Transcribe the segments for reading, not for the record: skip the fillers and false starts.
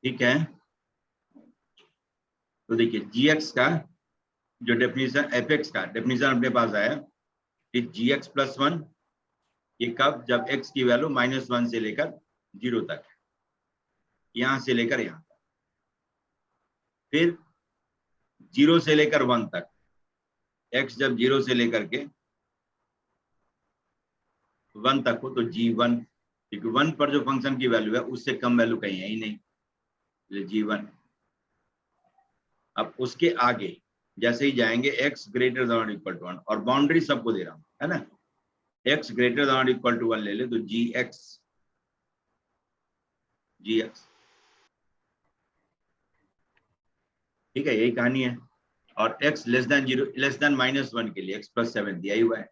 ठीक है, तो देखिए gx का जो डेफिनेशन, fx का डेफिनेशन अपने पास आया कि gx प्लस 1 ये कब, जब x की वैल्यू -1 से लेकर 0 तक है, यहां से लेकर यहां तक। फिर 0 से लेकर 1 तक, x जब 0 से लेकर के 1 तक हो तो g1, क्योंकि 1 पर जो फंक्शन की वैल्यू है उससे कम वैल्यू कहीं है ही नहीं, g1। अब उसके आगे जैसे ही जाएंगे x greater than equal to 1, और बाउंड्री सबको दे रहा हूं, है ना, x greater than equal to 1 ले ले तो gx, ठीक है, यही कहानी है। और x less than 0, less than -1 के लिए x प्लस 7 दिया ही हुआ है।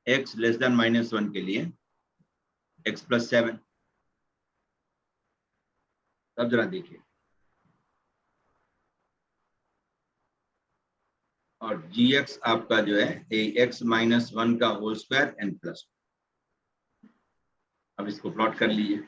x लेस देन -1 के लिए x प्लस 7। अब जरा देखिए, और gx आपका जो है x -1 का होल स्क्वायर n प्लस। अब इसको प्लॉट कर लीजिए।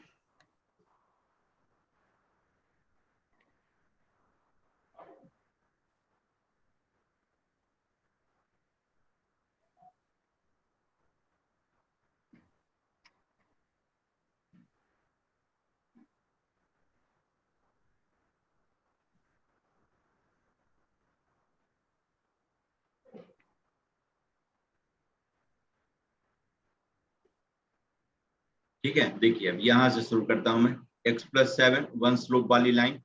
ठीक है, देखिए अब यहां से शुरू करता हूं मैं, x प्लस 7 वन स्लोप वाली line,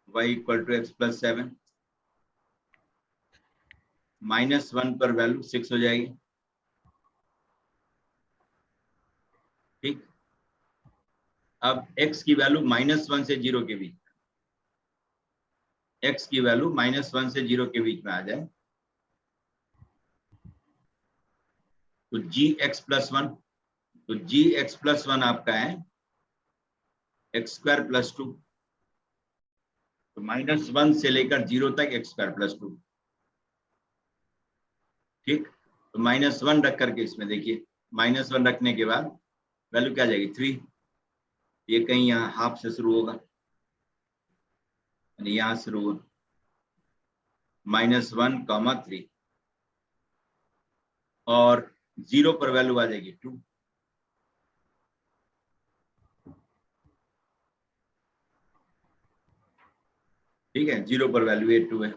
y equal to x plus 7, -1 पर वैल्यू 6 हो जाएगी। ठीक, अब x की वैल्यू -1 से 0 के बीच, x की वैल्यू -1 से 0 के बीच में आ जाए तो gx प्लस 1, तो gx प्लस 1 आपका है एक्स स्क्वायर प्लस 2, तो -1 से लेकर 0 तक एक्स स्क्वायर प्लस 2। ठीक, तो -1 रख करके इसमें देखिए, -1 रखने के बाद वैल्यू क्या आ जाएगी 3, ये कहीं यहाँ हाफ से शुरू होगा, यानी यहाँ शुरू होगा -1, 3, और 0 पर वैल्यू आ जाएगी 2। ठीक है, 0 पर वैल्यू 2 है।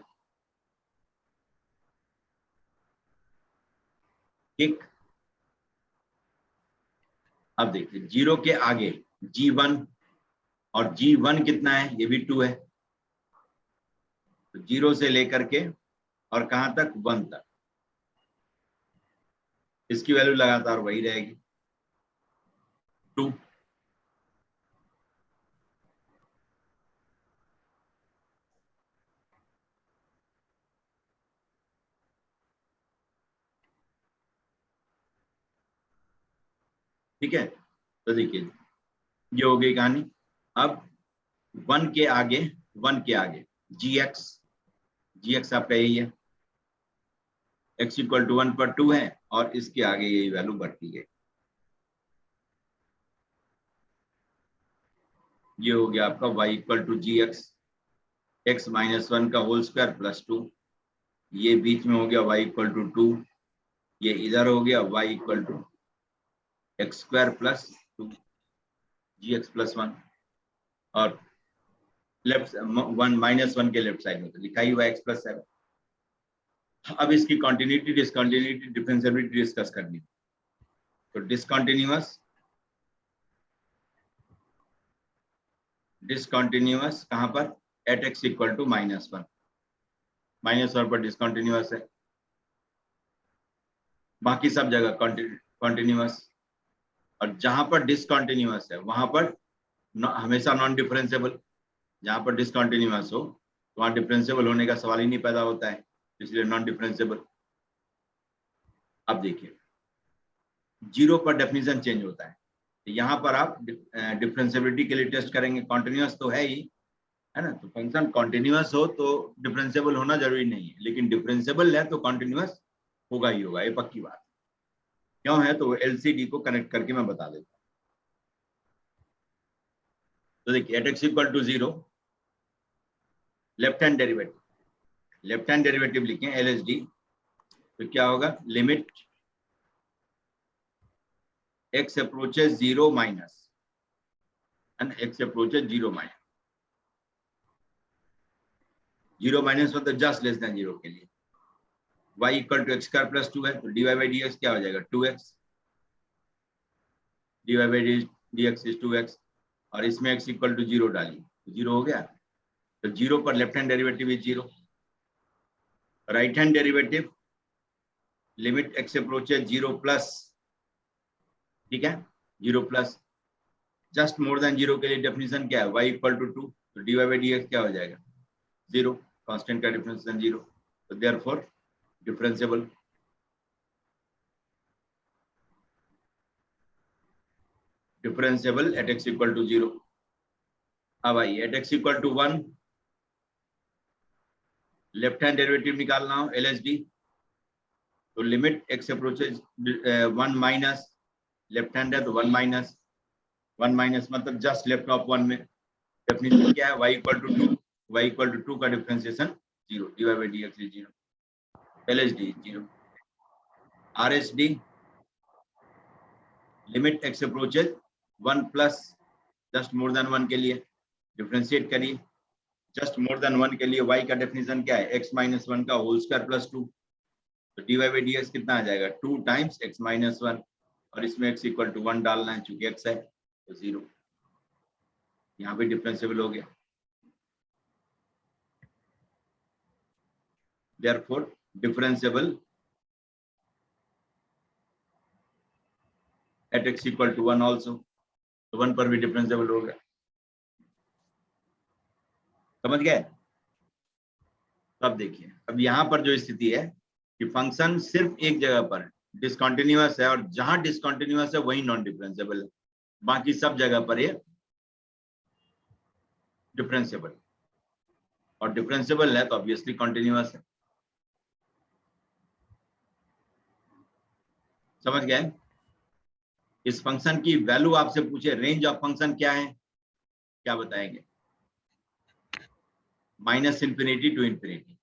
ठीक, अब देखिए 0 के आगे g1, और g1 कितना है, ये भी 2 है, तो 0 से लेकर के और कहां तक, 1 तक, इसकी वैल्यू लगातार वही रहेगी 2। ठीक है, तो देखिए ये हो गई कहानी। अब 1 के आगे, 1 के आगे gx आपका यही है, x इक्वल टू 1 पर 2 है, और इसके आगे यही वैल्यू बढ़ती है। ये हो गया आपका y equal to gx, x -1 का होल स्क्वायर प्लस 2, ये बीच में हो गया y इक्वल टू 2, ये इधर हो गया y equal to x square plus 2, gx plus 1, और लेफ्ट 1 के लेफ्ट साइड में तो लिखा ही हुआ x प्लस 7। अब इसकी कॉन्टिन्यूटी डिसकॉन्टिन्यूटी डिफरेंशिएबिलिटी डिस्कस करनी, तो डिसकॉन्टिन्यूअस कहां पर, एट x इक्वल टू -1, -1 पर डिसकॉन्टिन्यूअस है, बाकी सब जगह कॉन्टिन्यूअस, और जहां पर डिसकॉन्टिन्यूअस है वहां पर हमेशा नॉन डिफरेंशिएबल, जहां पर डिसकॉन्टिन्यूअस हो तो वहां डिफरेंशिएबल होने का सवाल ही नहीं पैदा होता है, इसलिए नॉन डिफरेंशिएबल। अब देखिए 0 पर डेफिनेशन चेंज होता है, तो यहाँ पर आप डिफरेंशिएबिलिटी के लिए टेस्ट करेंगे, कॉन्टिन्यूअस तो है ही, है ना, तो फंक्शन कॉन्टिन्यूअस हो तो डिफरेंशिएबल होना जरूरी नहीं है, लेकिन डिफरेंशिएबल है तो कॉन्टिन्यूअस होगा ही होगा, ये पक्की बात। क्यों है तो एलसीडी को कनेक्ट करके मैं बता देता हूँ। तो देखिए at x equal to 0 left hand derivative लिखें एलएसडी, तो क्या होगा, limit x approaches 0 minus and x approaches 0 minus, 0 minus मतलब जस्ट लेस देन 0 के लिए y equal to x square plus 2 है, तो dy बाई dx क्या हो जाएगा 2x, dy by dx is 2x, और इसमें x इक्वल टू 0 डालिए, तो 0 हो गया। तो 0 पर left hand derivative is 0, right hand derivative limit x approaches 0 plus, ठीक है 0 प्लस, जस्ट मोर देन 0 के लिए डेफिनेशन क्या है, y इक्वल टू 2, तो dy बाई dx क्या हो जाएगा 0, कांस्टेंट का डिफरेंशिएशन 0, तो therefore differentiable. Differentiable at x equal to 0। अब आइए at x equal to 1 left hand derivative निकालना हो एलएसडी, तो limit x approaches 1 minus, left hand है तो 1 माइनस, 1 माइनस मतलब जस्ट लेफ्ट ऑफ 1 में, डेफिनेशन क्या है y equal to 2, y equal to 2 का differentiation 0, dy by dx is 0, LSD is 0, RSD limit x approaches 1 plus just more than 1 के लिए differentiate करिए, जस्ट मोर देन 1 के लिए y का डेफिनेशन क्या है x माइनस 1 का होल स्क्वायर प्लस 2, तो dy बाई dx कितना आ जाएगा 2 टाइम्स x माइनस 1, और इसमें x इक्वल टू 1 डालना है, चूंकि x है तो 0, यहाँ पे डिफरेंशिएबल हो गया, therefore differentiable at x equal to 1 also, तो 1 पर भी डिफरेंशिएबल हो गया, समझ गए। अब देखिए अब यहाँ पर जो स्थिति है कि फंक्शन सिर्फ एक जगह पर डिसकंटिन्यूअस है, और जहां डिसकंटिन्यूअस है वही नॉन डिफरेंशिएबल है, बाकी सब जगह पर ये डिफरेंशिएबल, और डिफरेंशिएबल है तो ऑब्वियसली कंटिन्यूअस है, समझ गए। इस फंक्शन की वैल्यू आपसे पूछे रेंज ऑफ फंक्शन क्या है, क्या बताएंगे, माइनस इंफिनिटी टू इंफिनिटी,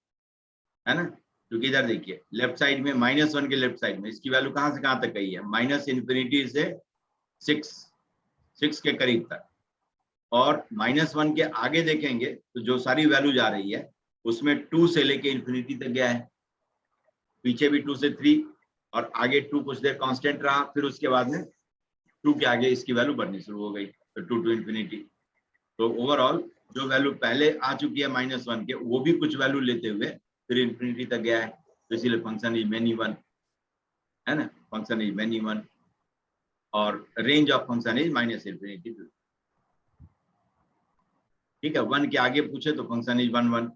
है ना, क्योंकि इधर देखिए लेफ्ट साइड में -1 के लेफ्ट साइड में इसकी वैल्यू कहां से कहां तक गई है, माइनस इंफिनिटी से 6 के करीब तक, और -1 के आगे देखेंगे तो जो सारी वैल्यू जा रही है उसमें 2 से लेके इंफिनिटी तक गया है, पीछे भी 2 से 3, और आगे 2 कुछ देर कांस्टेंट रहा, फिर उसके बाद में 2 के आगे इसकी वैल्यू बढ़नी शुरू हो गई, तो 2 टू इंफिनिटी। तो ओवरऑल जो वैल्यू पहले आ चुकी है -1 के, वो भी कुछ वैल्यू लेते हुए फिर इंफिनिटी तक गया है, तो इसीलिए फंक्शन इज मेनी वन, है ना, फंक्शन इज मेनी वन, और range of function is minus infinity to, ठीक है। 1 के आगे पूछे तो फंक्शन इज 1 1,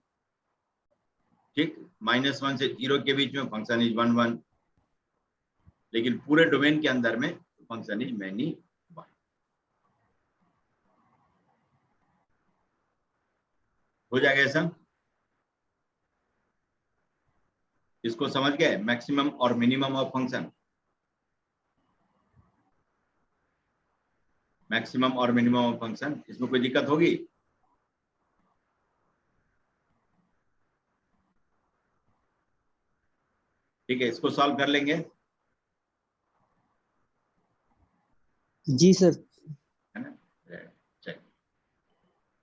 ठीक, -1 से 0 के बीच में फंक्शन इज 1 1, लेकिन पूरे डोमेन के अंदर में फंक्शन इज मेनी वन। हो जाएगा ऐसा, इसको समझ गए, मैक्सिमम और मिनिमम ऑफ फंक्शन, मैक्सिमम और मिनिमम ऑफ फंक्शन, इसमें कोई दिक्कत होगी, ठीक है, इसको सॉल्व कर लेंगे, जी सर। है ना, चलिए,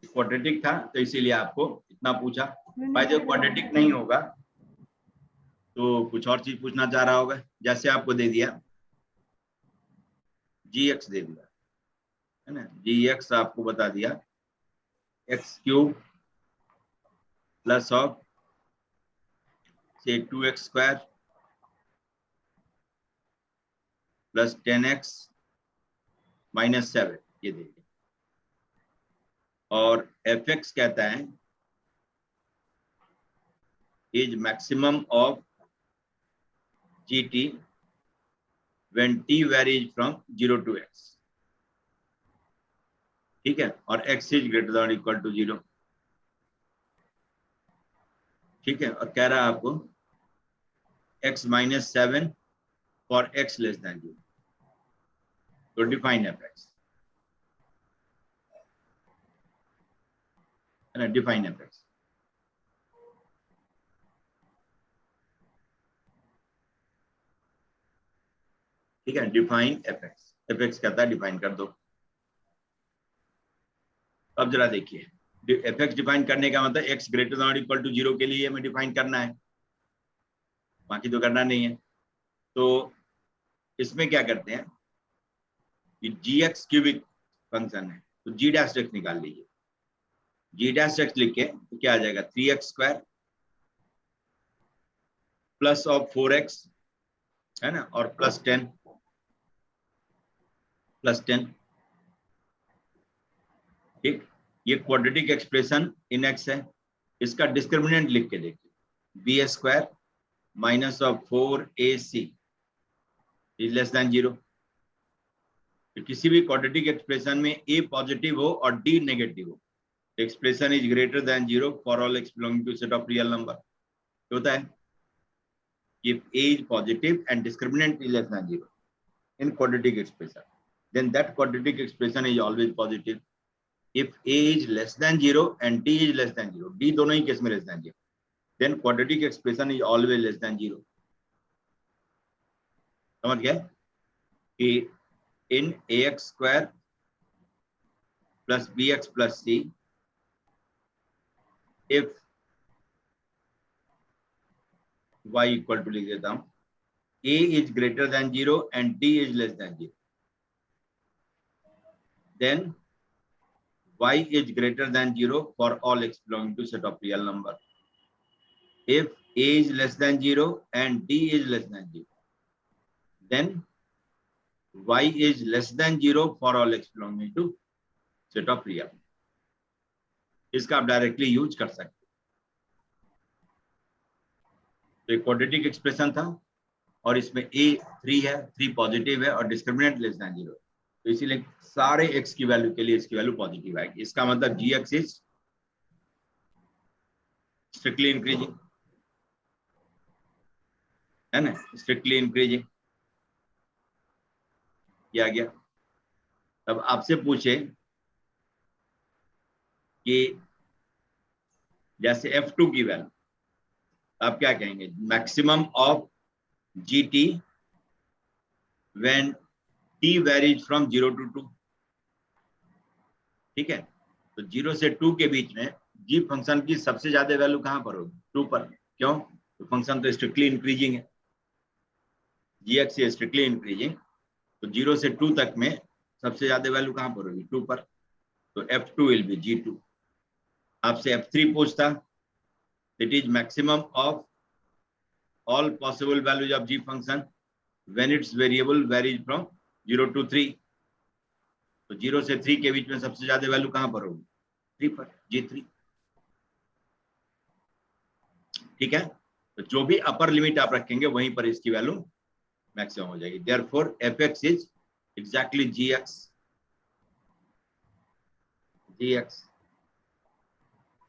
क्वाड्रेटिक था तो इसीलिए आपको इतना पूछा, भाई जब क्वाड्रेटिक नहीं होगा तो कुछ और चीज पूछना चाह रहा होगा, जैसे आपको दे दिया gx दे दिया, है ना, gx आपको बता दिया x³ प्लस ऑफ से 2x square plus 10x minus 7, ये दे दिया, और fx कहता है is maximum of gt when t varies from 0 to x, ठीक है, और x is greater than equal to 0, ठीक है, और कह रहा है आपको x minus 7 for x less than 0. So define fx. And define fx. ठीक है, डिफाइन fx. fx कहता है डिफाइन कर दो. अब जरा देखिए, fx डिफाइन करने का मतलब x ग्रेटर देन और इक्वल टू 0 के लिए हमें डिफाइन करना है, बाकी तो करना नहीं है. तो इसमें क्या करते हैं, ये gx क्यूबिक फंक्शन है, तो g डैश x निकाल लीजिए. g डैश x लिख के तो क्या आ जाएगा, 3x square plus of 4x है ना, और प्लस 10 प्लस 10. ठीक, ये क्वाड्रेटिक एक्सप्रेशन इन x है. इसका डिस्क्रिमिनेंट लिख के देखिए, b square minus of 4ac is less than 0. तो किसी भी क्वाड्रेटिक एक्सप्रेशन में a पॉजिटिव हो और d नेगेटिव हो, expression is greater than 0 for all x belonging to set of real number. होता है if a is positive and discriminant is less than 0 in quadratic expression, then that quadratic expression is always positive. If a is less than 0 and d is less than 0, d दोनों ही case में less than 0, then quadratic expression is always less than 0. समझ गए कि in ax square plus bx plus c, if y equal to लिख देता हूं, a is greater than 0 and d is less than 0, then y is greater than 0 for all x belonging to set of real number. If a is less than 0 and d is less than 0, then y is less than 0 for all x belonging to set of real. इसका आप directly use कर सकते. तो एक quadratic expression था और इसमें a 3 है, 3 पॉजिटिव है और डिस्क्रिमिनेंट लेस देन 0, तो इसीलिए सारे x की वैल्यू के लिए इसकी वैल्यू पॉजिटिव आएगी. इसका मतलब gx इज स्ट्रिक्टली इंक्रीजिंग, है ना, स्ट्रिक्टली इंक्रीजिंग. ये आ गया. अब आपसे पूछे कि जैसे f2 की वैल्यू, आप क्या कहेंगे, maximum of gt when t varies from 0 to 2. ठीक है, तो 0 से 2 के बीच में g फंक्शन की सबसे ज्यादा वैल्यू कहां पर होगी, 2 पर. क्यों, तो फंक्शन तो स्ट्रिक्टली इंक्रीजिंग है, gx is स्ट्रिक्टली इंक्रीजिंग, तो 0 से 2 तक में सबसे ज्यादा वैल्यू कहां पर होगी, 2 पर. तो f2 विल बी g2. आपसे f3 पूछता, it is maximum of all possible values of g function when it's variable varies from 0 to 3. तो 0 से 3 के बीच में सबसे ज्यादा वैल्यू कहां पर होगी, 3 पर, g3. ठीक है, तो जो भी अपर लिमिट आप रखेंगे वहीं पर इसकी वैल्यू मैक्सिमम हो जाएगी. Therefore fx is exactly gx.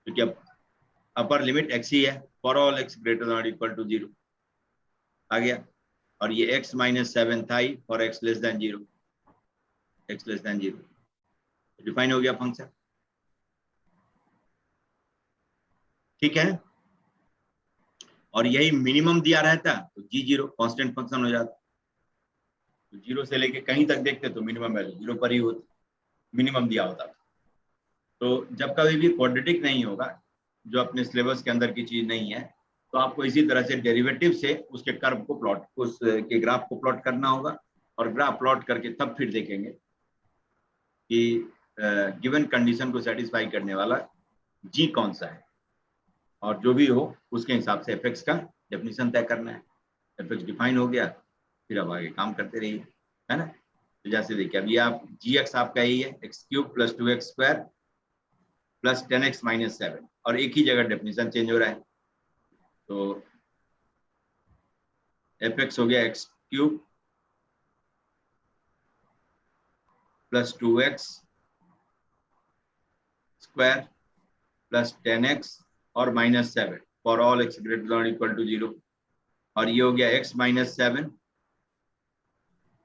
क्योंकि अब अपर लिमिट x ही है for all x greater than और इक्वल टू 0 आ गया. और ये x माइनस 7 था ही for x less than 0, x less than 0 define हो गया फंक्शन. ठीक है, और यही मिनिमम दिया रहता तो g0 कांस्टेंट फंक्शन हो जाता. तो 0 से लेके कहीं तक देखते तो मिनिमम वैल्यू 0 पर ही होती, मिनिमम दिया होता. तो जब कभी भी क्वाड्रेटिक नहीं होगा, जो अपने सिलेबस के अंदर की चीज नहीं है, तो आपको इसी तरह से डेरिवेटिव से उसके कर्व को प्लॉट, उसके ग्राफ को प्लॉट करना होगा, और ग्राफ प्लॉट करके तब फिर देखेंगे कि गिवन कंडीशन को सेटिस्फाई करने वाला जी कौन सा है, और जो भी हो उसके हिसाब से एफएक्स का डेफिनेशन तय करना है. एफएक्स डिफाइन हो गया, फिर अब आगे काम करते रहिए, है ना. तो जैसे देखिए, अभी आप जी एक्स आपका यही है, x cube plus 2x square plus 10x minus 7, और एक ही जगह डेफिनेशन चेंज हो रहा है. तो एफएक्स हो गया x cube plus 2x square plus 10x और minus 7 for all x greater than equal to 0. और ये हो गया x minus 7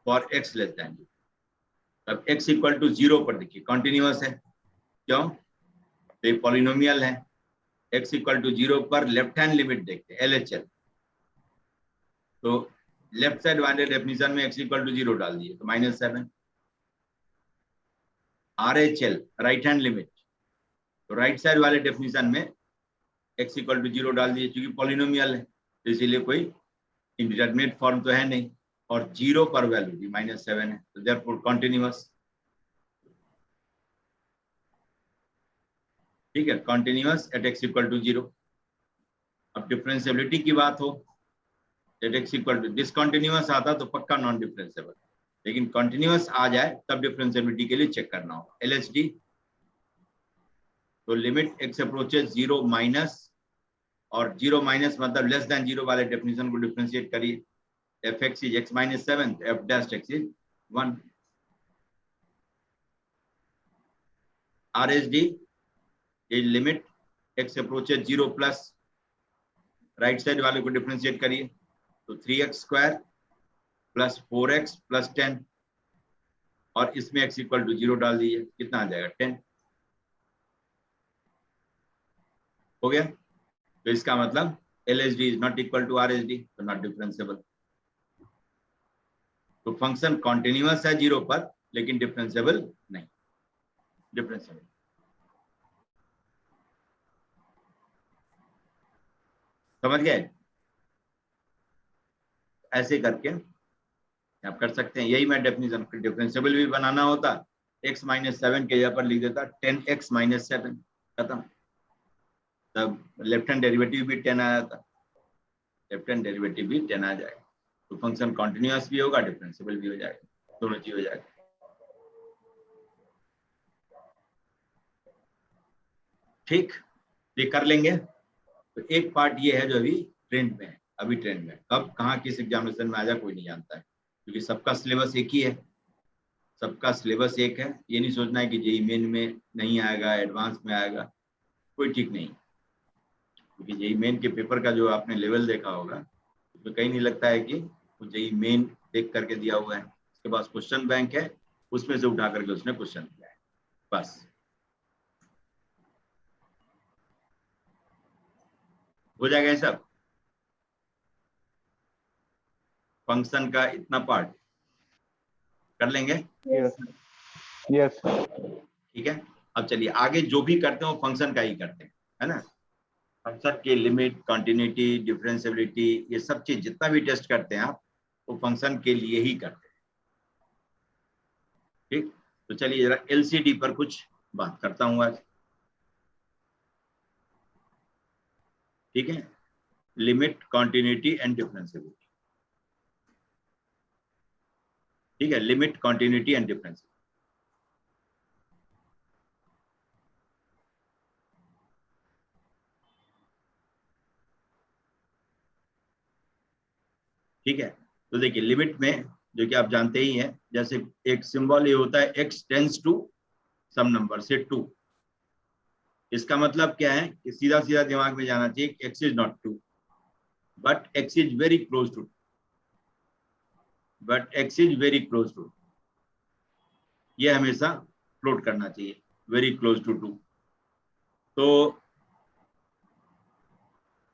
for x less than 0। अब x इक्वल टू 0 पर देखिए कॉन्टिन्यूअस है, क्यों? तो ये पॉलिनोमियल है। x इक्वल टू 0 पर लेफ्ट हैंड लिमिट देखते हैं LHL। तो लेफ्ट साइड वाले डेफिनेशन में x इक्वल टू 0 डाल दिए तो minus 7। RHL right hand limit, तो राइट साइड वाले डेफिनेशन में x इक्वल टू 0 डाल दिए, क्योंकि पॉलिनोमियल है तो इसीलिए कोई इंडिटरमिनेट फॉर्म तो है नहीं, और 0 पर वैल्यू भी माइनस 7 है, तो देयरफॉर कॉन्टिन्यूअस। ठीक है, continuous at x equal to 0। अब डिफरेंशियबिलिटी की बात हो, at x equal to, discontinuous आता तो पक्का नॉन डिफरेंशिएबल, लेकिन कंटिन्यूअस आ जाए तब डिफरेंशियबिलिटी के लिए चेक करना होगा। LHD, तो लिमिट x अप्रोचेस 0 माइनस, और 0 माइनस मतलब लेस देन 0 वाले डेफिनेशन को डिफरेंशिएट करिए। fx is x minus 7, f dash x is 1। RHD is limit x approaches 0 plus, right side वाले को डिफरेंशिएट करिए तो 3x square plus 4x plus 10, और इसमें x इक्वल टू 0 डाल दीजिए, कितना आ जाएगा 10। हो गया, तो इसका मतलब LHD is not equal to RHD, तो नॉट डिफरेंशिएबल। तो फंक्शन कॉन्टिन्यूअस है 0 पर लेकिन डिफरेंशिएबल नहीं, डिफरेंशिएबल। समझ गए? ऐसे करके आप कर सकते हैं। यही मैं डेफिनेशन, डिफरेंशिएबल भी बनाना होता x माइनस 7 के जगह पर लिख देता 10x माइनस 7, खत्म। तब लेफ्ट हैंड डेरिवेटिव भी 10 आ जाता, लेफ्ट हैंड डेरिवेटिव भी 10 आ जाएगा, तो फंक्शन कॉन्टिन्यूअस भी होगा, डिफरेंशिएबल भी हो जाएगा, दोनों चीज हो जाएगा। ठीक, ये कर लेंगे। तो एक पार्ट ये है जो अभी ट्रेंड में है, अभी ट्रेंड में। कब कहाँ किस एग्जामिनेशन में आ जाए कोई नहीं जानता है, क्योंकि सबका सिलेबस एक ही है, सबका सिलेबस एक है। ये नहीं सोचना है कि जेईई मेन में नहीं आएगा, एडवांस में आएगा, कोई ठीक नहीं, क्योंकि जेईई मेन के पेपर का जो आपने लेवल देखा होगा उसमें कहीं नहीं लगता है कि वो जेईई मेन देख करके दिया हुआ है। उसके पास क्वेश्चन बैंक है, उसमें से उठा करके उसने क्वेश्चन दिया है, बस। हो जाएगा ये सब। फंक्शन का इतना पार्ट कर लेंगे। यस। ठीक है, अब चलिए आगे जो भी करते हैं वो फंक्शन का ही करते हैं, है ना। फंक्शन की लिमिट, कंटिन्यूटी, डिफरेंशिएबिलिटी, ये सब चीज जितना भी टेस्ट करते हैं आप, वो फंक्शन के लिए ही करते हैं। ठीक, तो चलिए जरा एलसीडी पर कुछ बात करता हूँ आज। ठीक है, लिमिट, कंटिन्यूटी एंड डिफरेंशिएबिलिटी। ठीक है, लिमिट, कंटिन्यूटी एंड डिफरेंशिएबिलिटी। ठीक है, तो देखिए लिमिट में जो कि आप जानते ही हैं, जैसे एक सिंबल ये होता है x tends to some number से 2। इसका मतलब क्या है कि सीधा सीधा दिमाग में जाना चाहिए x is not 2 but x is very close to, but x is very close to, ये हमेशा फ्लोट करना चाहिए, वेरी क्लोज टू 2। तो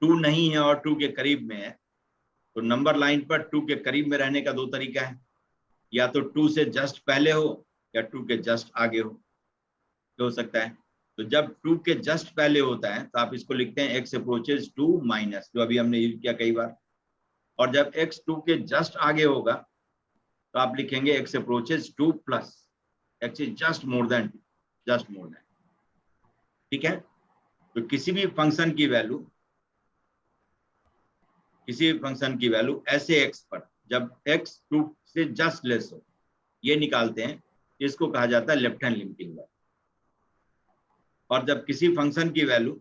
2 नहीं है और 2 के करीब में है, तो नंबर लाइन पर 2 के करीब में रहने का दो तरीका है, या तो 2 से जस्ट पहले हो या 2 के जस्ट आगे हो, तो हो सकता है। तो जब 2 के जस्ट पहले होता है तो आप इसको लिखते हैं x अप्रोचेस 2 माइनस, जो अभी हमने यूज किया कई बार। और जब x 2 के जस्ट आगे होगा तो आप लिखेंगे x approaches 2 plus, x is just more than, just more than. ठीक है, तो किसी भी फंक्शन की वैल्यू, किसी भी फंक्शन की वैल्यू ऐसे x पर जब x 2 से जस्ट लेस हो, ये निकालते हैं, इसको कहा जाता है लेफ्ट हैंड लिमिटिंग वैल्यू। और जब किसी फंक्शन की वैल्यू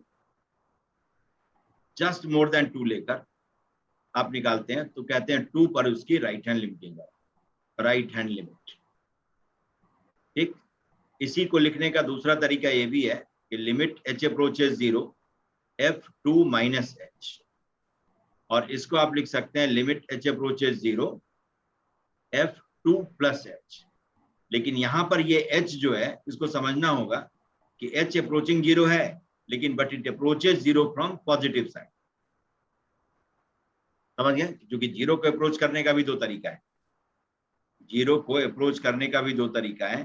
जस्ट मोर देन 2 लेकर आप निकालते हैं तो कहते हैं 2 पर उसकी right hand limiting value, right hand limit. ठीक, इसी को लिखने का दूसरा तरीका ये भी है कि limit h approaches 0 f 2 minus h, और इसको आप लिख सकते हैं limit h approaches 0 f2 plus h। लेकिन यहां पर ये h जो है इसको समझना होगा कि h अप्रोचिंग 0 है, लेकिन but it approaches 0 from positive side. समझ गए? क्योंकि जीरो को अप्रोच करने का भी दो तरीका है। जीरो को अप्रोच करने का भी दो तरीका है।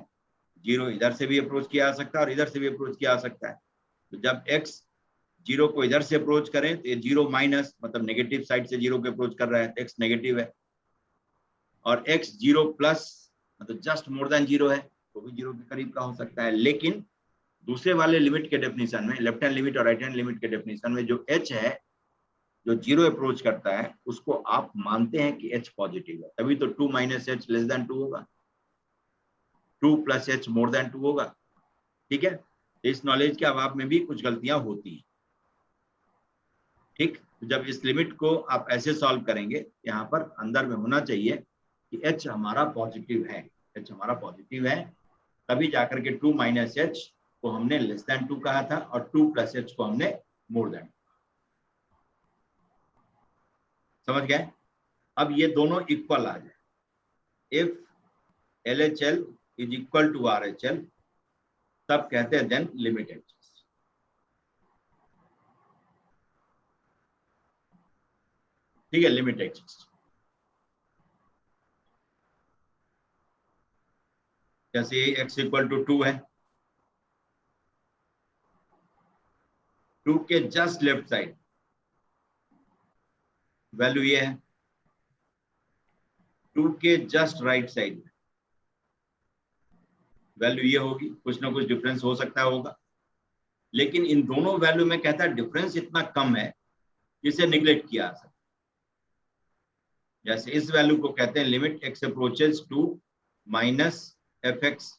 जीरो इधर से भी अप्रोच किया जा सकता है और इधर से भी अप्रोच किया जा सकता है। तो जब x जीरो को इधर से अप्रोच करें तो ये जीरो माइनस मतलब नेगेटिव साइड से जीरो को अप्रोच कर रहा है, x नेगेटिव है। और x जीरो प्लस मतलब जस्ट मोर देन जीरो है, तो भी जीरो के करीब का हो सकता है। लेकिन दूसरे वाले लिमिट के डेफिनेशन में, लेफ्ट हैंड लिमिट और राइट हैंड लिमिट के डेफिनेशन में, जो h है जो जीरो अप्रोच करता है उसको आप मानते हैं कि h पॉजिटिव है, तभी तो 2 माइनस एच लेस देन 2 होगा, 2 प्लस एच मोर देन 2 होगा। ठीक है, इस नॉलेज के अभाव में भी कुछ गलतियां होती हैं। ठीक, जब इस लिमिट को आप ऐसे सॉल्व करेंगे, यहाँ पर अंदर में होना चाहिए कि h हमारा पॉजिटिव है, h हमारा पॉजिटिव है, तभी जाकर के 2 माइनस एच को हमने लेस देन 2 कहा था और 2 प्लस एच को हमने मोर देन। समझ गए? अब ये दोनों इक्वल आ जाए, if LHL is equal to RHL, तब कहते हैं देन लिमिट एग्जिस्ट। ठीक है, लिमिट एग्जिस्ट। जैसे x इक्वल टू 2 है, 2 के जस्ट लेफ्ट साइड वैल्यू ये है, 2 के जस्ट राइट साइड वैल्यू ये होगी। कुछ ना कुछ डिफरेंस हो सकता होगा, लेकिन इन दोनों वैल्यू में कहता है डिफरेंस इतना कम है जिसे निग्लेक्ट किया जा सकता है। जैसे इस वैल्यू को कहते हैं limit x approaches to minus fx,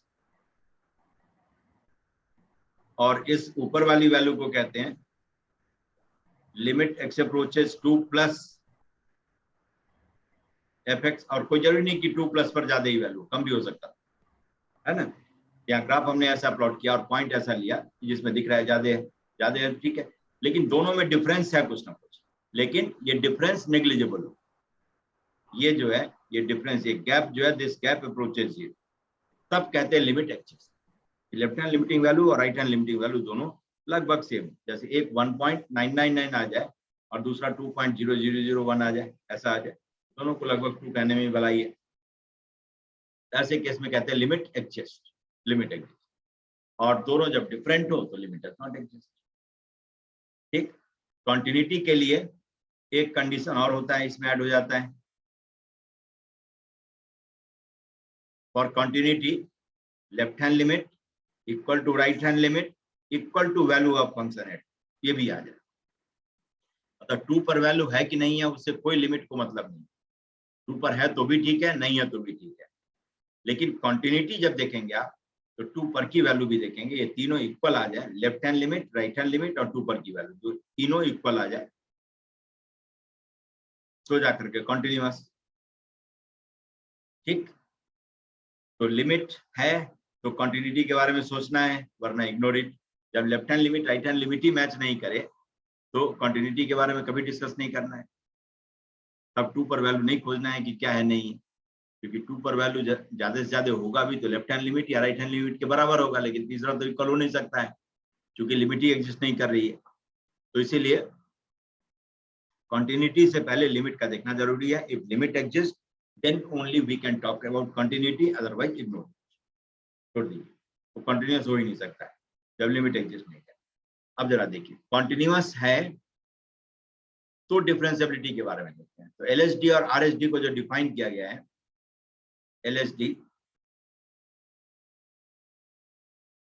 और इस ऊपर वाली वैल्यू को कहते हैं limit x approaches to plus fx। और कोई जरूरी नहीं कि 2 प्लस पर ज्यादा ही वैल्यू, कम भी हो सकता है ना। यहाँ ग्राफ हमने ऐसा प्लॉट किया और पॉइंट ऐसा लिया जिसमें दिख रहा है ज्यादा है, ठीक है, लेकिन दोनों में डिफरेंस है कुछ ना कुछ, लेकिन ये डिफरेंस नेग्लिजिबल हो। ये जो है ये डिफरेंस, ये गैप जो है, दिस गैप अप्रोचेस 0, तब कहते हैं limit exist. Left hand limiting value और राइट हैंड लिमिटिंग वैल्यू दोनों लगभग सेम, जैसे एक 1.999 आ जाए और दूसरा 2.0001 आ जाए, ऐसा आ जाए, दोनों को लगभग 2 कहने में भलाई है। ऐसे केस में कहते हैं लिमिट एग्जिस्ट, लिमिट एग्जिस्ट। और दोनों जब डिफरेंट हो तो लिमिट डज नॉट एग्जिस्ट। ठीक, कॉन्टिन्यूटी के लिए एक कंडीशन और होता है, इसमें ऐड हो जाता है। For continuity left hand limit equal to right hand limit equal to value of function at, ये भी आ जाए। मतलब 2 पर वैल्यू है कि नहीं है उससे कोई लिमिट को मतलब नहीं, 2 पर है तो भी ठीक है, नहीं है तो भी ठीक है। लेकिन कॉन्टिन्यूटी जब देखेंगे आप तो 2 पर की वैल्यू भी देखेंगे, ये तीनों इक्वल आ जाए, left hand limit, right hand limit और 2 पर की वैल्यू, जो तीनों इक्वल आ जाए तो जाकर के कॉन्टिन्यूअस। ठीक, तो लिमिट है तो कॉन्टिन्यूटी के बारे में सोचना है, वरना इग्नोर इट। जब left hand limit right hand limit ही मैच नहीं करे तो कॉन्टिन्यूटी के बारे में कभी डिस्कस नहीं करना है। तब 2 पर वैल्यू नहीं खोजना है कि क्या है नहीं है, क्योंकि 2 पर वैल्यू ज्यादा से ज्यादा होगा भी तो लेफ्ट हैंड लिमिट या राइट हैंड लिमिट के बराबर होगा, लेकिन तीसरा तो इक्वल हो नहीं सकता है क्योंकि लिमिट ही एग्जिस्ट नहीं कर रही है। तो इसीलिए कॉन्टिन्यूटी से पहले लिमिट का देखना जरूरी है। If limit exist then only we can talk about continuity, otherwise ignore, छोड़ दीजिए, तो कंटिन्यूअस हो ही नहीं सकता है जब लिमिट एग्जिस्ट नहीं है। अब जरा देखिए, कॉन्टिन्यूअस है तो डिफरेंशिएबिलिटी के बारे में देखते हैं। तो LHD और RHD को जो डिफाइन किया गया है, LHD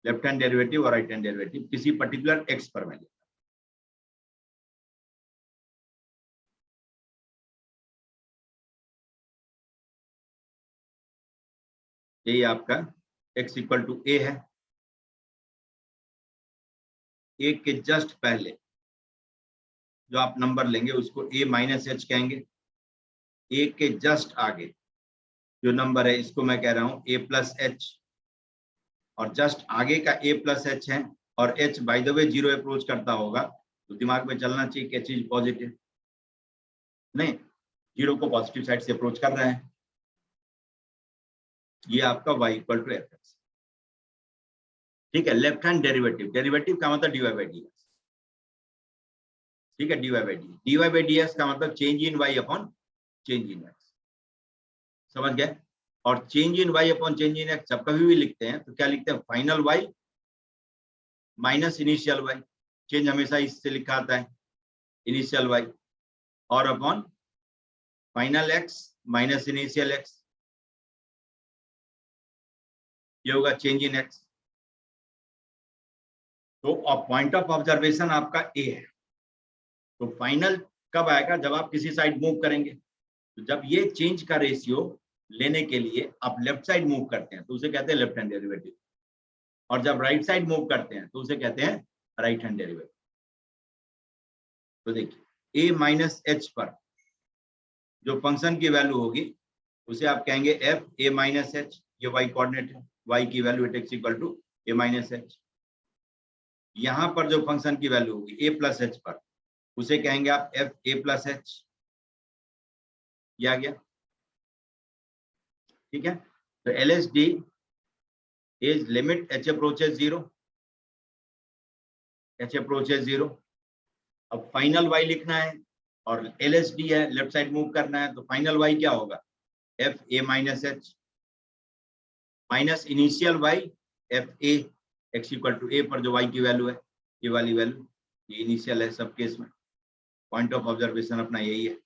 लेफ्ट हैंड डेरिवेटिव और राइट हैंड डेरिवेटिव किसी पर्टिकुलर x पर वैल्यू, यही आपका x इक्वल टू a है। a के जस्ट पहले जो आप नंबर लेंगे उसको a माइनस h कहेंगे। a के जस्ट आगे जो नंबर है इसको मैं कह रहा हूं a प्लस h, और जस्ट आगे का a प्लस h है और h by the way 0 approach करता होगा तो दिमाग में चलना चाहिए कि h इज पॉजिटिव। नहीं, जीरो को पॉजिटिव साइड से अप्रोच कर रहा है। ये आपका y equal to f x, ठीक है। लेफ्ट हैंड डेरिवेटिव, डेरिवेटिव का मतलब dy बाई डी एक्स, ठीक है। dy बाई डी एक्स का मतलब change in y upon change in x, समझ गए। और change in y upon change in x जब कभी भी लिखते हैं तो क्या लिखते हैं, final y minus initial y, change हमेशा इससे लिखा आता है, इनिशियल y, और upon final x minus initial x, ये होगा चेंज इन x। तो पॉइंट ऑफ ऑब्जर्वेशन आपका ए है, तो फाइनल कब आएगा, जब आप किसी साइड मूव करेंगे। तो जब ये चेंज का रेशियो लेने के लिए आप लेफ्ट साइड मूव करते हैं तो उसे कहते हैं लेफ्ट हैंड डेरिवेटिव, और जब राइट साइड मूव करते हैं तो उसे कहते हैं राइट हैंड डेरिवेटिव। तो देखिए a माइनस एच पर जो फंक्शन की वैल्यू होगी उसे आप कहेंगे एफ ए माइनस एच, ये y कोऑर्डिनेट है, y की value at x equal to a minus h. यहाँ पर जो फंक्शन की वैल्यू होगी a प्लस एच पर उसे कहेंगे आप एफ ए प्लस एच, ये आ गया, ठीक है। तो L S D is limit H approaches zero, H approaches zero. अब फाइनल y लिखना है और एल एस डी है, लेफ्ट साइड मूव करना है, तो फाइनल y क्या होगा, F A minus H minus initial y F A X equal to A पर जो y की वैल्यू है, ये वाली वैल्यू, ये इनिशियल है सब केस में। पॉइंट ऑफ ऑब्जर्वेशन अपना यही है,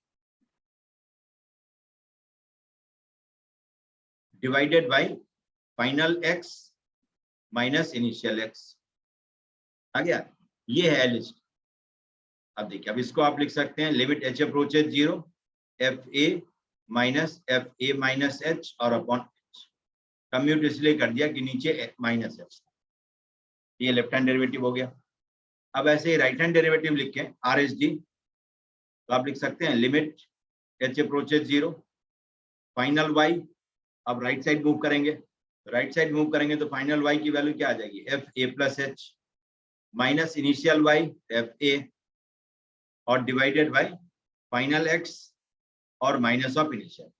divided by final x minus initial x, आ गया। ये है एल एस डी। अब देखिए, अब इसको आप लिख सकते हैं limit H approaches zero F ए माइनस एच और अपॉन एच, कम्यूट इसलिए कर दिया कि नीचे माइनस एच, ये लेफ्ट हैंड डेरिवेटिव हो गया। अब ऐसे ही राइट हैंड डेरिवेटिव लिखें आर एस डी, तो आप लिख सकते हैं limit H approaches zero final y, अब राइट साइड मूव करेंगे, राइट साइड मूव करेंगे तो फाइनल y की वैल्यू क्या आ जाएगी, F A plus H minus initial y F A और डिवाइडेड बाय फाइनल x और माइनस ऑफ इनिशियल,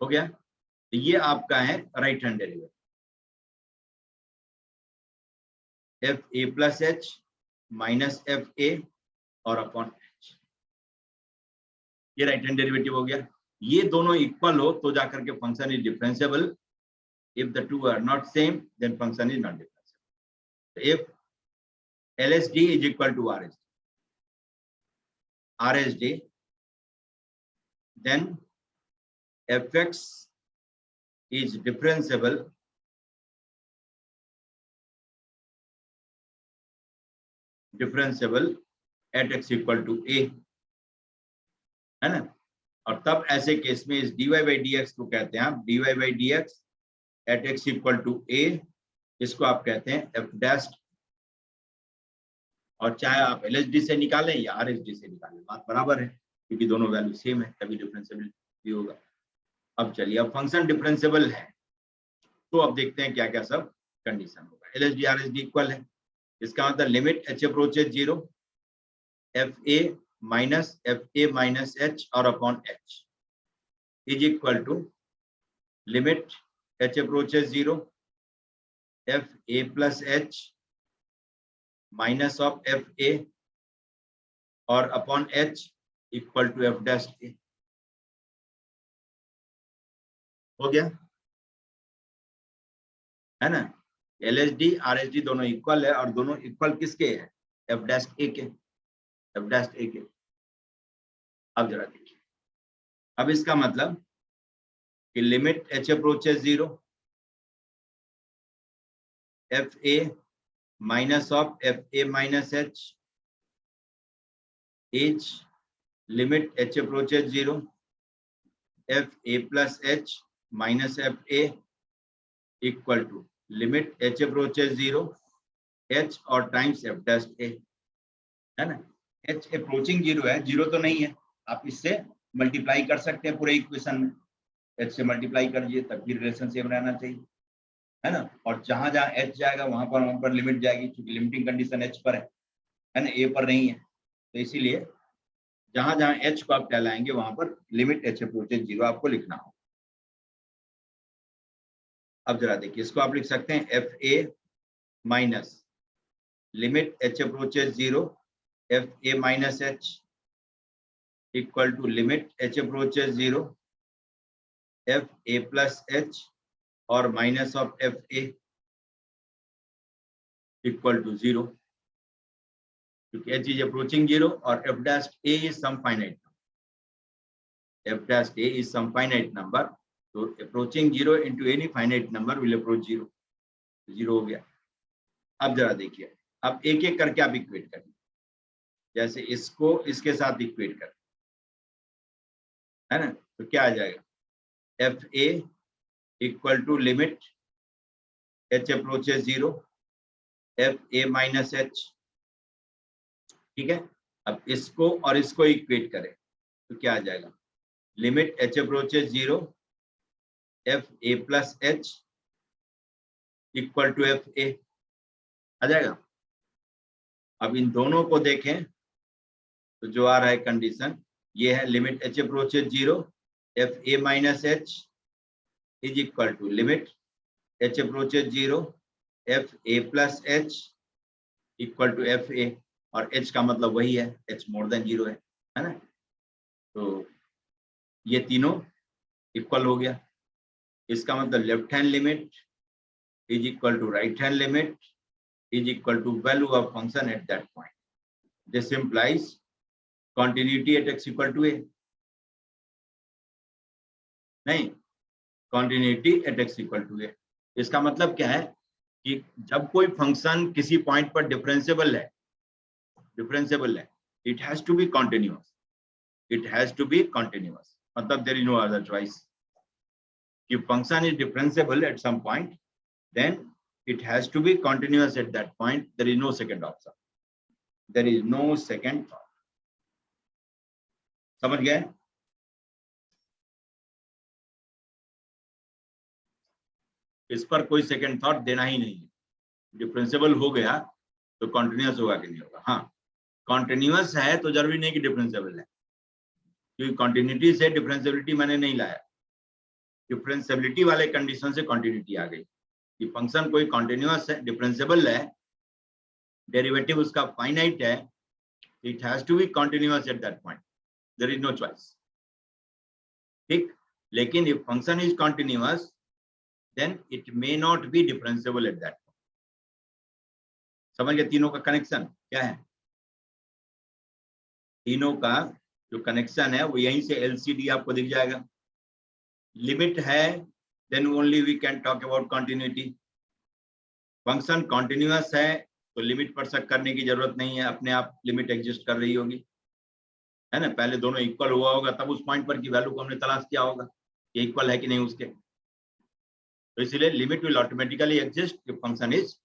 हो गया। तो ये आपका है right hand derivative, f A plus H minus F A और अपॉन एच, ये राइट हैंड डेरिवेटिव हो गया। ये दोनों इक्वल हो तो जाकर के function is differentiable, if the two are not same then function is not differentiable. If LSD is equal to RSD, then fx is differentiable at x equal to a, है ना। और तब ऐसे केस में इस dy by dx को कहते हैं आप dy by dx at x equal to a, इसको आप कहते हैं f dash। और चाहे आप LSD से निकालें या RSD से निकालें, बात बराबर है, क्योंकि दोनों वैल्यू सेम है, तभी डिफरेंशिएबल भी होगा। अब चलिए, अब फंक्शन डिफरेंशिएबल है तो अब देखते हैं क्या क्या सब कंडीशन होगा। LSD RSD इक्वल है, इसका मतलब limit h approaches zero F ए माइनस एच और upon H is equal to limit h approaches zero F A plus H minus of F ए और upon H equal to F dash A, हो गया, है ना। LSD RSD दोनों equal है और दोनों इक्वल किसके है, एफ डैश ए के, एफ डैश ए के। अब जरा देखिए, अब इसका मतलब कि limit h approaches zero F A minus of F A minus H H limit h approaches zero F A plus H minus F A equal to limit h approaches zero h और times F dash A, है ना। h approaching zero है, zero तो नहीं है, आप इससे multiply कर सकते हैं पूरे इक्वेशन में, h से मल्टीप्लाई करिए तब भी रिलेशन सेम रहना चाहिए, है ना। और जहां जहां h जाएगा वहां पर लिमिट जाएगी, क्योंकि लिमिटिंग कंडीशन h पर है ना, a पर नहीं है। तो इसीलिए जहां जहां h को आप टहलाएंगे वहां पर लिमिट h अप्रोचेज 0 आपको लिखना हो। अब जरा देखिए, इसको आप लिख सकते हैं F A minus limit h approaches 0 F A minus h equal to limit h approaches 0 F A plus h और minus of F A equal to 0, क्योंकि h इज अप्रोचिंग 0 और f dash a is some finite number. f dash a is some finite number, so approaching 0 into any finite number will approach 0. 0 हो गया। अब जरा देखिए, अब एक एक करके आप इक्वेट करिए, जैसे इसको इसके साथ इक्वेट कर, है ना, तो क्या आ जाएगा, F A equal to limit h approaches 0 F A minus h, ठीक है। अब इसको और इसको इक्वेट करें तो क्या आ जाएगा, limit h approaches 0 F A plus h equal to F A आ जाएगा। अब इन दोनों को देखें तो जो आ रहा है कंडीशन ये है, limit h approaches 0 F A minus h is equal to limit h approaches 0 F A plus h equal to F ए, और h का मतलब वही है, h मोर देन 0 है ना। तो ये तीनों इक्वल हो गया, इसका मतलब left hand limit is equal to right hand limit is equal to value of function at that point. This implies continuity at x equal to a. नहीं, continuity at x equal to a. इसका मतलब क्या है कि जब कोई function किसी point पर डिफरेंशिएबल है, it has to be continuous. It has to be continuous. मतलब there is no other choice. If function is differentiable at some point, then it has to be continuous at that point. There is no second option. There is no second thought. समझ गए? इस पर कोई second thought देना ही नहीं है। Differentiable हो गया तो कॉन्टिन्यूअस होगा कि नहीं होगा। हाँ, कॉन्टिन्यूअस है तो जरूरी नहीं कि डिफरेंशिएबल है, क्योंकि कॉन्टिन्यूटी से डिफरेंशिएबिलिटी मैंने नहीं लाया। डिफरेंशिएबिलिटी वाले कंडीशन से कॉन्टिन्यूटी आ गई कि फंक्शन कोई कॉन्टिन्यूअस है, डिफरेंशिएबल है, डेरिवेटिव उसका फाइनाइट है, it has to be continuous at that point, there is no choice, ठीक। लेकिन if function is continuous then it may not be differentiable at that point. समझ गए तीनों का कनेक्शन क्या है? तीनों का जो कनेक्शन है वो यहीं से एलसीडी आपको दिख जाएगा। लिमिट है then only we can talk about continuity. Function continuous है तो लिमिट पर शक करने की जरूरत नहीं है, अपने आप लिमिट एग्जिस्ट कर रही होगी, है ना। पहले दोनों इक्वल हुआ होगा तब उस पॉइंट पर की वैल्यू को हमने तलाश किया होगा कि इक्वल है कि नहीं उसके। तो इसलिए limit will automatically exist if function is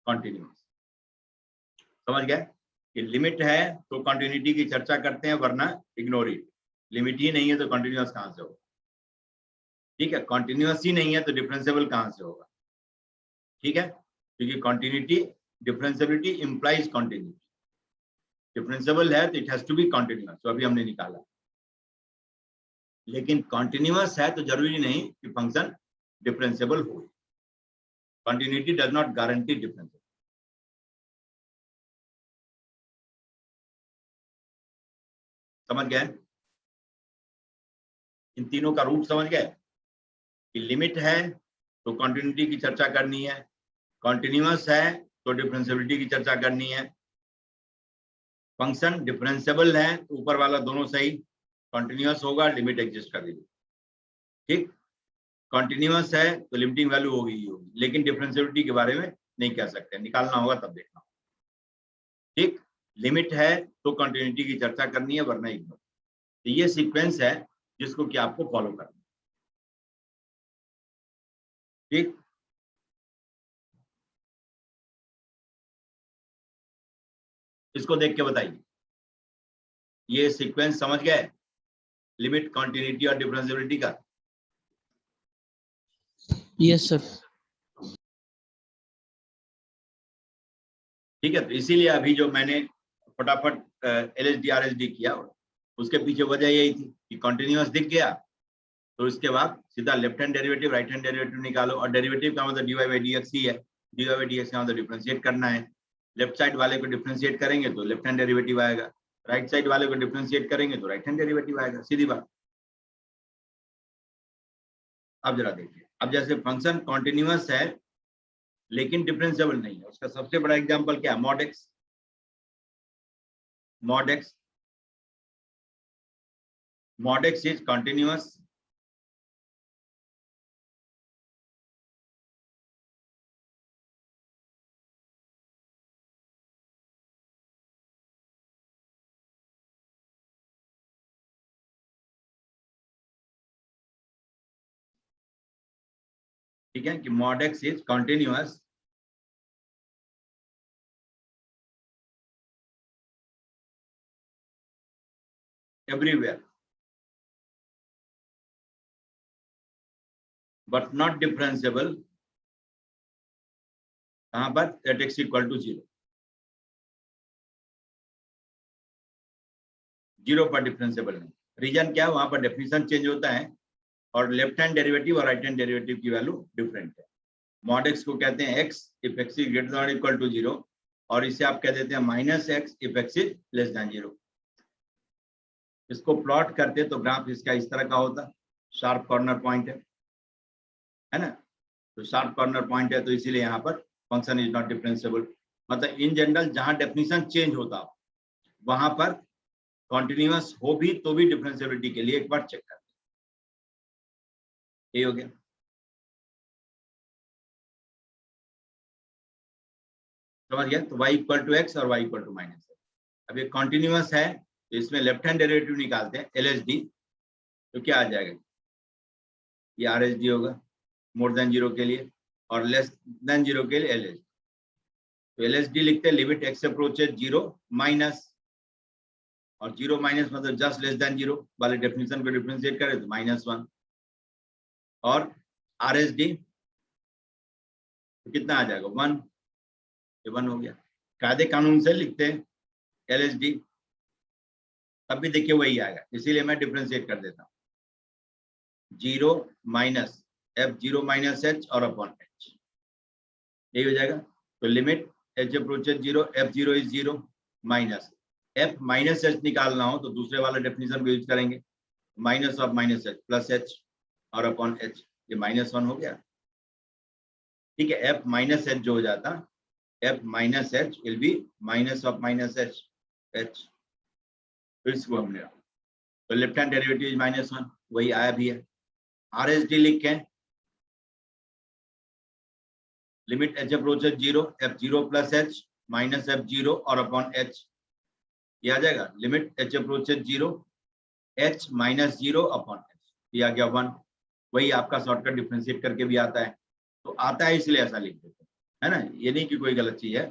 continuous. समझ गए कि लिमिट है तो कॉन्टिन्यूटी की चर्चा करते हैं, वरना इग्नोर इट। लिमिट ही नहीं है तो कॉन्टिन्यूअस कहां से होगा, ठीक है। कॉन्टिन्यूअस ही नहीं है तो डिफरेंशिएबल कहां से होगा, ठीक है, क्योंकि continuity differentiability implies continuity. Differentiable है तो it has to be continuous, तो अभी हमने निकाला। लेकिन कॉन्टिन्यूअस है तो जरूरी नहीं कि फंक्शन डिफरेंशिएबल हो। Continuity does not guarantee differentiable. समझ गए? इन तीनों का रूप समझ गए कि लिमिट है तो कॉन्टिन्यूटी की चर्चा करनी है, कॉन्टिन्यूअस है तो डिफरेंशिएबिलिटी की चर्चा करनी है, फंक्शन डिफरेंशिएबल है तो ऊपर वाला दोनों सही, कॉन्टिन्यूअस होगा लिमिट एग्जिस्ट कर देगी, ठीक। कॉन्टिन्यूअस है तो लिमिटिंग वैल्यू होगी ही होगी, लेकिन डिफरेंशिएबिलिटी के बारे में नहीं कह सकते, निकालना होगा तब देखना, ठीक। लिमिट है तो कॉन्टिन्यूटी की चर्चा करनी है, वरना इग्नोर। तो ये सीक्वेंस है जिसको कि आपको फॉलो करना, ठीक। इसको देख के बताइए, ये सीक्वेंस समझ गए लिमिट, कॉन्टिन्यूटी और डिफरेंशिएबिलिटी का? Yes sir. ठीक है, तो इसीलिए अभी जो मैंने फटाफट LHD RHD किया, उसके पीछे वजह यही थी कि कॉन्टिन्यूअस दिख गया तो इसके बाद सीधा left hand derivative right hand derivative निकालो, और डेरिवेटिव का मतलब dy by dx ही है, dy by dx का मतलब डिफरेंशिएट करना है। लेफ्ट साइड वाले को डिफरेंशिएट करेंगे तो लेफ्ट हैंड डेरिवेटिव आएगा, राइट साइड वाले को डिफरेंशिएट करेंगे तो राइट हैंड डेरिवेटिव आएगा, सीधी बात। अब जरा देखिए, अब जैसे फंक्शन कॉन्टिन्यूअस है लेकिन डिफरेंशिएबल नहीं है, उसका सबसे बड़ा एग्जांपल क्या है, mod x। mod x is continuous, ठीक है, कि mod x is continuous everywhere but not differentiable कहां पर, at x equal to 0, 0 पर डिफरेंशिएबल नहीं। रीजन क्या है, वहां पर डेफिनेशन चेंज होता है और लेफ्ट हैंड डेरिवेटिव और राइट हैंड डेरिवेटिव की वैल्यू डिफरेंट है। mod x को कहते हैं x if x is greater than or equal to 0, और इसे आप कह देते हैं -x if x is less than 0। इसको प्लॉट करते तो ग्राफ इसका इस तरह का होता, शार्प कॉर्नर पॉइंट है ना, तो शार्प कॉर्नर पॉइंट है तो इसीलिए यहाँ पर फंक्शन इज नॉट डिफरेंशिएबल। मतलब इन जनरल जहां डेफिनेशन चेंज होता वहां पर कॉन्टिन्यूअस हो भी तो भी डिफरेंशिएबिलिटी के लिए एक बार चेक करते, ये हो गया। समझ गया, तो y इक्वल टू x और y इक्वल टू -x। अब ये कॉन्टिन्यूअस है तो इसमें लेफ्ट हैंड डेरिवेटिव निकालते हैं LHD, तो क्या आ जाएगा, ये RHD होगा मोर देन 0 के लिए और लेस देन 0 के लिए LHD। तो LHD लिखते हैं लिमिट x अप्रोचेस 0 माइनस, और 0 माइनस मतलब जस्ट लेस देन 0 वाले डेफिनेशन को डिफरेंशिएट करें तो -1, और RHD तो कितना आ जाएगा 1, ये 1 हो गया। कायदे कानून से लिखते हैं LHD, तब भी देखिए वही आएगा, इसीलिए मैं डिफरेंशिएट कर देता हूँ, 0 माइनस f0 माइनस h और अपॉन h, यही हो जाएगा। तो limit h approaches 0 f0 is 0 minus f minus h निकालना हो तो दूसरे वाला डेफिनेशन को यूज करेंगे, minus of minus h plus h और अपॉन h, ये -1 हो गया। ठीक है, f माइनस h जो हो जाता, f minus h will be minus of minus h, तो इसको हमने, तो लेफ्ट हैंड डेरिवेटिव इज -1, वही आया भी है। RHD लिखें, limit h approaches 0 f0 plus h minus f0 और अपॉन h, ये आ जाएगा limit h approaches 0 h minus 0 upon h, ये आ गया 1। वही आपका शॉर्टकट डिफरेंशिएट करके भी आता है, तो आता है इसलिए ऐसा लिख देते हैं, है ना, ये नहीं कि कोई गलत चीज है,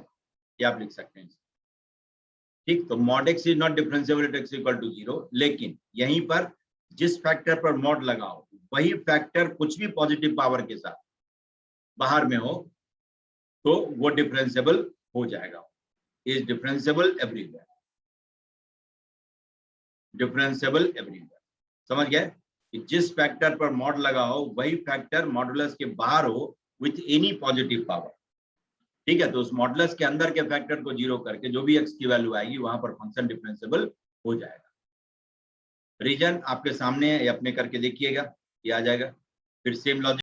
ये आप लिख सकते हैं। ठीक, तो mod x is not differentiable at x equal to 0, लेकिन यहीं पर जिस फैक्टर पर mod लगाओ वही फैक्टर कुछ भी पॉजिटिव पावर के साथ बाहर में हो तो वो डिफरेंशिएबल हो जाएगा, is differentiable everywhere, differentiable everywhere. समझ गए कि जिस फैक्टर पर mod लगा हो वही फैक्टर मॉडुलस के बाहर हो विथ एनी पॉजिटिव पावर। ठीक है, तो उस मॉडुलस के अंदर के फैक्टर को 0 करके जो भी x की वैल्यू आएगी वहां पर फंक्शन डिफरेंशिएबल हो जाएगा। रीजन आपके सामने है, अपने करके देखिएगा, ये आ जाएगा। फिर सेम लॉजिक